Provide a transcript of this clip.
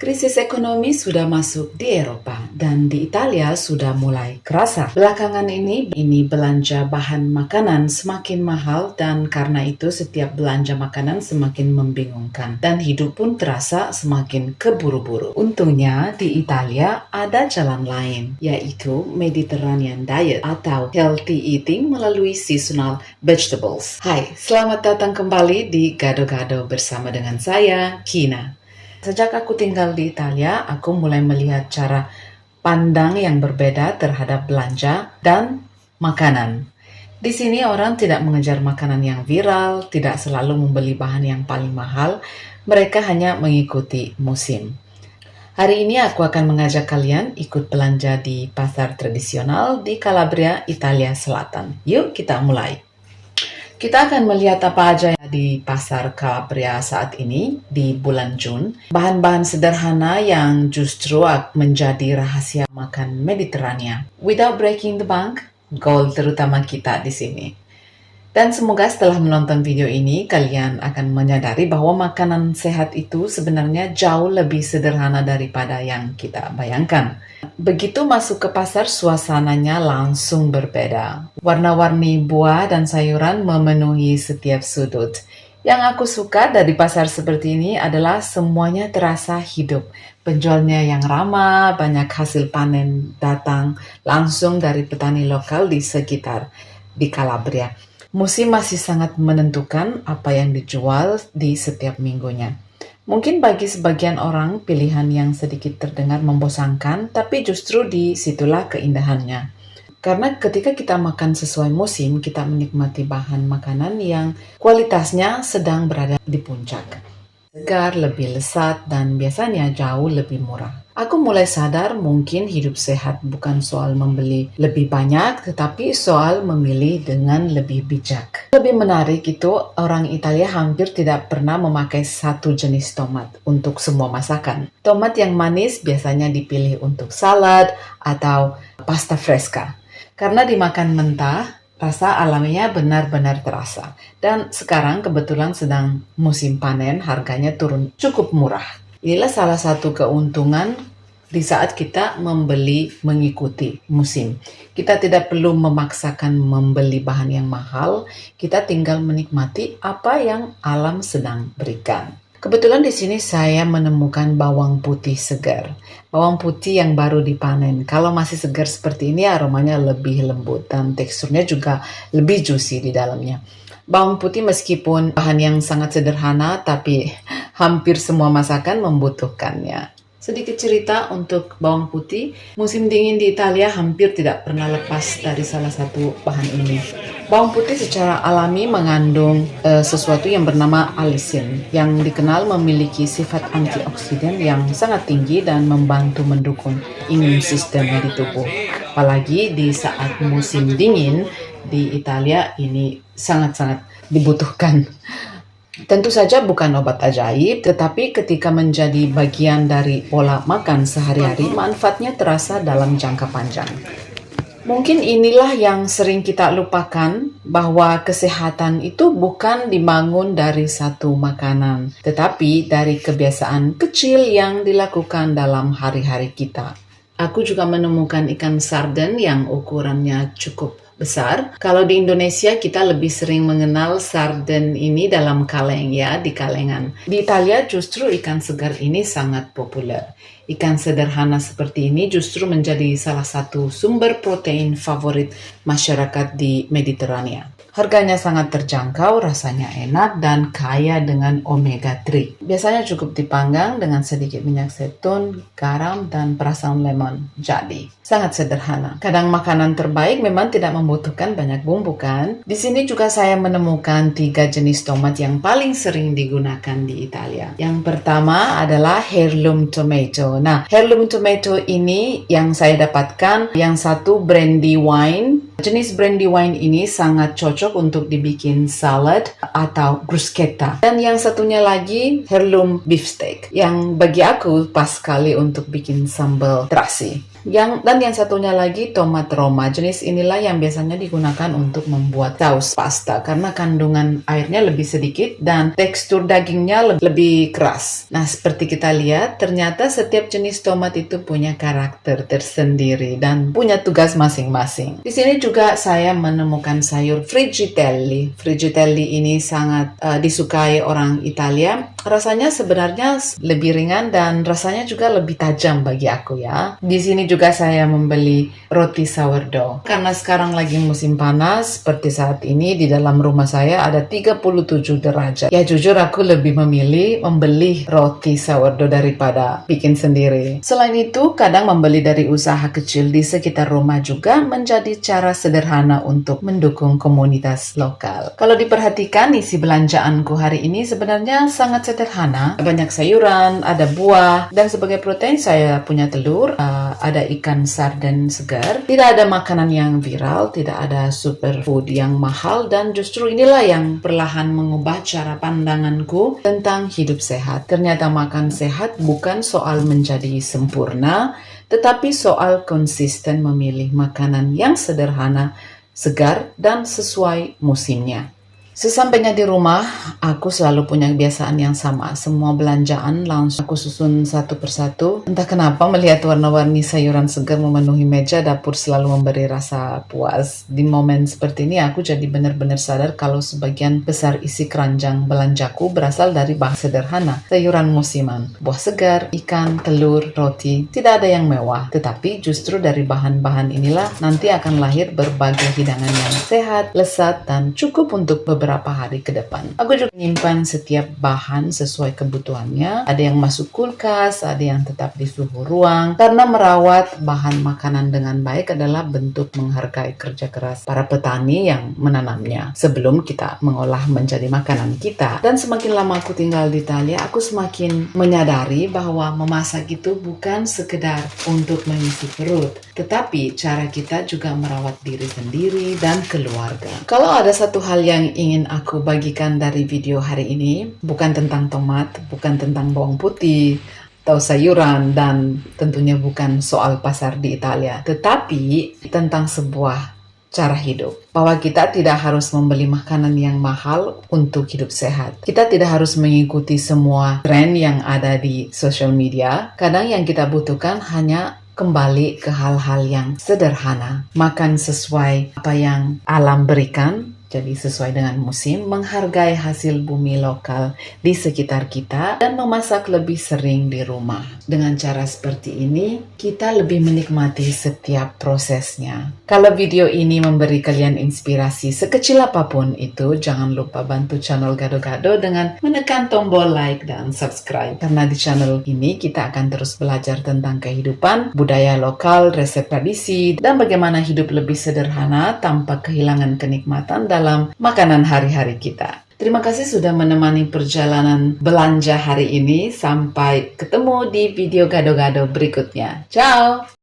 Krisis ekonomi sudah masuk di Eropa dan di Italia sudah mulai kerasa. Belakangan ini belanja bahan makanan semakin mahal dan karena itu setiap belanja makanan semakin membingungkan dan hidup pun terasa semakin keburu-buru. Untungnya di Italia ada jalan lain, yaitu Mediterranean Diet atau healthy eating melalui seasonal vegetables. Hai, selamat datang kembali di Gado-Gado bersama dengan saya, Kina. Sejak aku tinggal di Italia, aku mulai melihat cara pandang yang berbeda terhadap belanja dan makanan. Di sini orang tidak mengejar makanan yang viral, tidak selalu membeli bahan yang paling mahal, mereka hanya mengikuti musim. Hari ini aku akan mengajak kalian ikut belanja di pasar tradisional di Calabria, Italia Selatan. Yuk kita mulai. Kita akan melihat apa aja di pasar Calabria saat ini di bulan Jun. Bahan-bahan sederhana yang justru menjadi rahasia makan Mediterania. Without breaking the bank, goal terutama kita di sini. Dan semoga setelah menonton video ini, kalian akan menyadari bahwa makanan sehat itu sebenarnya jauh lebih sederhana daripada yang kita bayangkan. Begitu masuk ke pasar, suasananya langsung berbeda. Warna-warni buah dan sayuran memenuhi setiap sudut. Yang aku suka dari pasar seperti ini adalah semuanya terasa hidup. Penjualnya yang ramah, banyak hasil panen datang langsung dari petani lokal di sekitar di Calabria. Musim masih sangat menentukan apa yang dijual di setiap minggunya. Mungkin bagi sebagian orang pilihan yang sedikit terdengar membosankan, tapi justru disitulah keindahannya. Karena ketika kita makan sesuai musim, kita menikmati bahan makanan yang kualitasnya sedang berada di puncak. Segar, lebih lezat, dan biasanya jauh lebih murah. Aku mulai sadar mungkin hidup sehat bukan soal membeli lebih banyak, tetapi soal memilih dengan lebih bijak. Lebih menarik itu, orang Italia hampir tidak pernah memakai satu jenis tomat untuk semua masakan. Tomat yang manis biasanya dipilih untuk salad atau pasta fresca. Karena dimakan mentah, rasa alaminya benar-benar terasa. Dan sekarang kebetulan sedang musim panen, harganya turun cukup murah. Inilah salah satu keuntungan di saat kita membeli mengikuti musim. Kita tidak perlu memaksakan membeli bahan yang mahal, kita tinggal menikmati apa yang alam sedang berikan. Kebetulan di sini saya menemukan bawang putih segar. Bawang putih yang baru dipanen. Kalau masih segar seperti ini aromanya lebih lembut dan teksturnya juga lebih juicy di dalamnya. Bawang putih meskipun bahan yang sangat sederhana tapi hampir semua masakan membutuhkannya. Sedikit cerita untuk bawang putih, musim dingin di Italia hampir tidak pernah lepas dari salah satu bahan ini. Bawang putih secara alami mengandung sesuatu yang bernama allicin, yang dikenal memiliki sifat antioksidan yang sangat tinggi dan membantu mendukung imun sistem di tubuh. Apalagi di saat musim dingin di Italia ini sangat-sangat dibutuhkan. Tentu saja bukan obat ajaib, tetapi ketika menjadi bagian dari pola makan sehari-hari, manfaatnya terasa dalam jangka panjang. Mungkin inilah yang sering kita lupakan, bahwa kesehatan itu bukan dibangun dari satu makanan, tetapi dari kebiasaan kecil yang dilakukan dalam hari-hari kita. Aku juga menemukan ikan sarden yang ukurannya cukup besar. Kalau di Indonesia kita lebih sering mengenal sarden ini dalam kaleng ya, di kalengan. Di Italia justru ikan segar ini sangat populer. Ikan sederhana seperti ini justru menjadi salah satu sumber protein favorit masyarakat di Mediterania. Harganya sangat terjangkau, rasanya enak, dan kaya dengan omega 3. Biasanya cukup dipanggang dengan sedikit minyak zaitun, garam, dan perasan lemon. Jadi, sangat sederhana. Kadang makanan terbaik memang tidak membutuhkan banyak bumbu kan? Di sini juga saya menemukan 3 jenis tomat yang paling sering digunakan di Italia. Yang pertama adalah heirloom tomato. Nah, heirloom tomato ini yang saya dapatkan, yang satu brandy wine. Jenis brandy wine ini sangat cocok untuk dibikin salad atau bruschetta. Dan yang satunya lagi heirloom beefsteak, yang bagi aku pas sekali untuk bikin sambal terasi. yang satunya lagi tomat Roma. Jenis inilah yang biasanya digunakan untuk membuat saus pasta karena kandungan airnya lebih sedikit dan tekstur dagingnya lebih keras. Nah, seperti kita lihat, ternyata setiap jenis tomat itu punya karakter tersendiri dan punya tugas masing-masing. Di sini juga saya menemukan sayur friggitelli. Friggitelli ini sangat disukai orang Italia. Rasanya sebenarnya lebih ringan dan rasanya juga lebih tajam bagi aku ya. Di sini juga saya membeli roti sourdough. Karena sekarang lagi musim panas, seperti saat ini di dalam rumah saya ada 37 derajat. Ya jujur aku lebih memilih membeli roti sourdough daripada bikin sendiri. Selain itu, kadang membeli dari usaha kecil di sekitar rumah juga menjadi cara sederhana untuk mendukung komunitas lokal. Kalau diperhatikan, isi belanjaanku hari ini sebenarnya sangat sederhana. Banyak sayuran, ada buah, dan sebagai protein saya punya telur, ada ikan sarden segar. Tidak ada makanan yang viral, tidak ada superfood yang mahal, dan justru inilah yang perlahan mengubah cara pandanganku tentang hidup sehat. Ternyata makan sehat bukan soal menjadi sempurna, tetapi soal konsisten memilih makanan yang sederhana, segar, dan sesuai musimnya. Sesampainya di rumah, aku selalu punya kebiasaan yang sama. Semua belanjaan langsung aku susun satu persatu. Entah kenapa melihat warna-warni sayuran segar memenuhi meja dapur selalu memberi rasa puas. Di momen seperti ini aku jadi benar-benar sadar kalau sebagian besar isi keranjang belanjaku berasal dari bahan sederhana. Sayuran musiman, buah segar, ikan, telur, roti. Tidak ada yang mewah. Tetapi justru dari bahan-bahan inilah nanti akan lahir berbagai hidangan yang sehat, lezat, dan cukup untuk beberapa hari ke depan. Aku juga menyimpan setiap bahan sesuai kebutuhannya. Ada yang masuk kulkas, ada yang tetap di suhu ruang. Karena merawat bahan makanan dengan baik adalah bentuk menghargai kerja keras para petani yang menanamnya sebelum kita mengolah menjadi makanan kita. Dan semakin lama aku tinggal di Italia, aku semakin menyadari bahwa memasak itu bukan sekedar untuk mengisi perut, tetapi cara kita juga merawat diri sendiri dan keluarga. Kalau ada satu hal yang ingin aku bagikan dari video hari ini, bukan tentang tomat, bukan tentang bawang putih atau sayuran, dan tentunya bukan soal pasar di Italia, tetapi tentang sebuah cara hidup. Bahwa kita tidak harus membeli makanan yang mahal untuk hidup sehat. Kita tidak harus mengikuti semua tren yang ada di social media. Kadang yang kita butuhkan hanya kembali ke hal-hal yang sederhana. Makan sesuai apa yang alam berikan, jadi sesuai dengan musim, menghargai hasil bumi lokal di sekitar kita, dan memasak lebih sering di rumah. Dengan cara seperti ini, kita lebih menikmati setiap prosesnya. Kalau video ini memberi kalian inspirasi sekecil apapun itu, jangan lupa bantu channel Gado-Gado dengan menekan tombol like dan subscribe. Karena di channel ini kita akan terus belajar tentang kehidupan, budaya lokal, resep tradisi, dan bagaimana hidup lebih sederhana tanpa kehilangan kenikmatan dalam makanan hari-hari kita. Terima kasih sudah menemani perjalanan belanja hari ini. Sampai ketemu di video Gado-Gado berikutnya. Ciao!